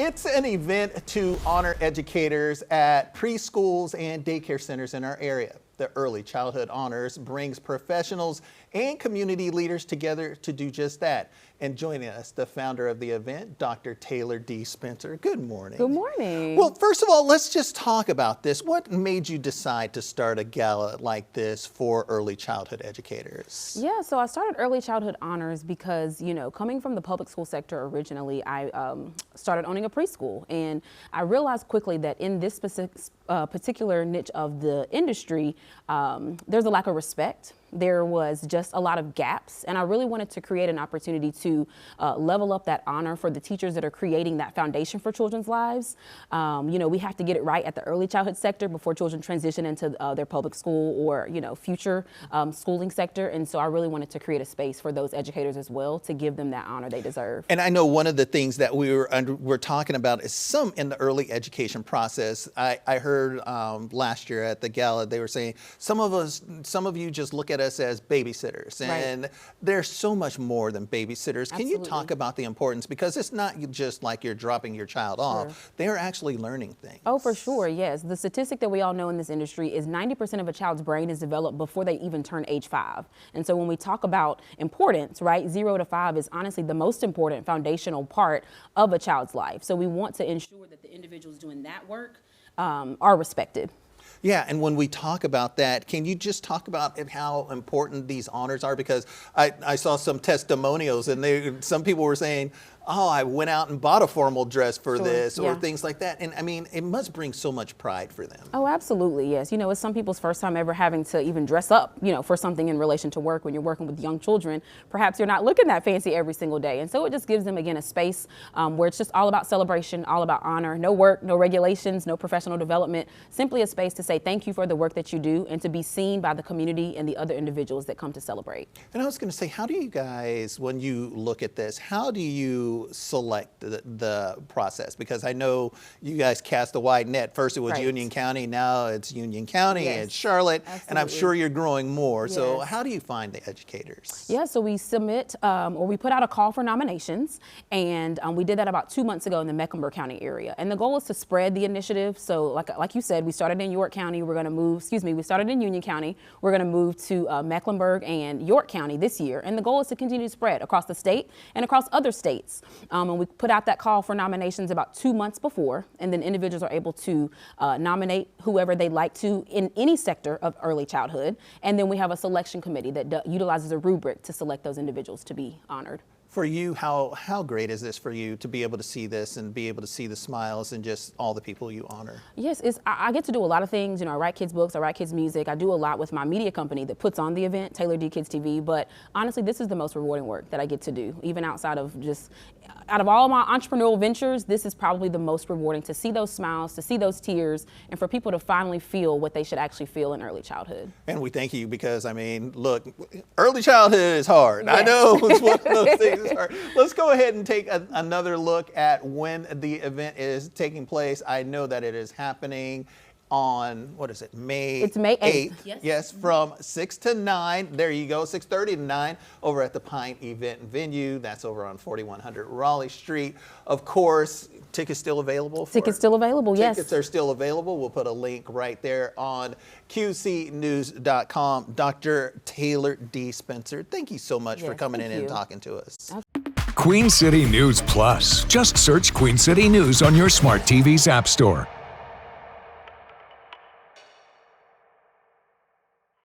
It's an event to honor educators at preschools and daycare centers in our area. The Early Childhood Honors brings professionals and community leaders together to do just that. And joining us, the founder of the event, Dr. Taylor D. Spencer. Good morning. Good morning. Well, first of all, let's just talk about this. What made you decide to start a gala like this for early childhood educators? Yeah, so I started Early Childhood Honors because, coming from the public school sector originally, I started owning a preschool. And I realized quickly that in this particular niche of the industry, there's a lack of respect. There was just a lot of gaps, and I really wanted to create an opportunity to level up that honor for the teachers that are creating that foundation for children's lives. We have to get it right at the early childhood sector before children transition into their public school or, future schooling sector. And so I really wanted to create a space for those educators as well to give them that honor they deserve. And I know one of the things that we're talking about is some in the early education process. I heard last year at the gala, they were saying some of you just look at us as babysitters, and right. There's so much more than babysitters. Can you talk about the importance, because it's not just like you're dropping your child off, they're actually learning things. Oh, for sure, yes. The statistic that we all know in this industry is 90% of a child's brain is developed before they even turn age 5. And so when we talk about importance, right, 0 to 5 is honestly the most important foundational part of a child's life. So we want to ensure that the individuals doing that work are respected. Yeah, and when we talk about that, can you just talk about how important these honors are? Because I saw some testimonials, and some people were saying, oh, I went out and bought a formal dress for this, or things like that. And I mean, it must bring so much pride for them. Oh, absolutely, yes. It's some people's first time ever having to even dress up, for something in relation to work when you're working with young children. Perhaps you're not looking that fancy every single day. And so it just gives them, again, a space where it's just all about celebration, all about honor, no work, no regulations, no professional development, simply a space to say thank you for the work that you do and to be seen by the community and the other individuals that come to celebrate. And I was going to say, how do you guys, when you look at this, how do you select the process? Because I know you guys cast a wide net. First it was Union County, now it's Union County and Charlotte, and I'm sure you're growing more. So how do you find the educators? Yeah, so we submit or we put out a call for nominations, and we did that about 2 months ago in the Mecklenburg County area. And the goal is to spread the initiative. So like you said, we started in York County, we started in Union County, we're going to move to Mecklenburg and York County this year. And the goal is to continue to spread across the state and across other states. And we put out that call for nominations about 2 months before, and then individuals are able to nominate whoever they'd like to in any sector of early childhood. And then we have a selection committee that utilizes a rubric to select those individuals to be honored. For you, how great is this for you to be able to see this and be able to see the smiles and just all the people you honor? Yes, I get to do a lot of things. I write kids books, I write kids music. I do a lot with my media company that puts on the event, Taylor D Kids TV. But honestly, this is the most rewarding work that I get to do, even outside of out of all my entrepreneurial ventures, this is probably the most rewarding, to see those smiles, to see those tears, and for people to finally feel what they should actually feel in early childhood. And we thank you because, I mean, look, early childhood is hard. Yes. I know it's one of those things that's hard. Let's go ahead and take another look at when the event is taking place. I know that it is happening on, May 8th. Yes, from 6 to 9. There you go, 6:30 to 9 over at the Pine Event Venue. That's over on 4100 Raleigh Street. Of course, tickets still available? Tickets still available, yes. Tickets are still available. We'll put a link right there on qcnews.com. Dr. Taylor D. Spencer, thank you so much for coming in and talking to us. Queen City News Plus. Just search Queen City News on your smart TV's app store.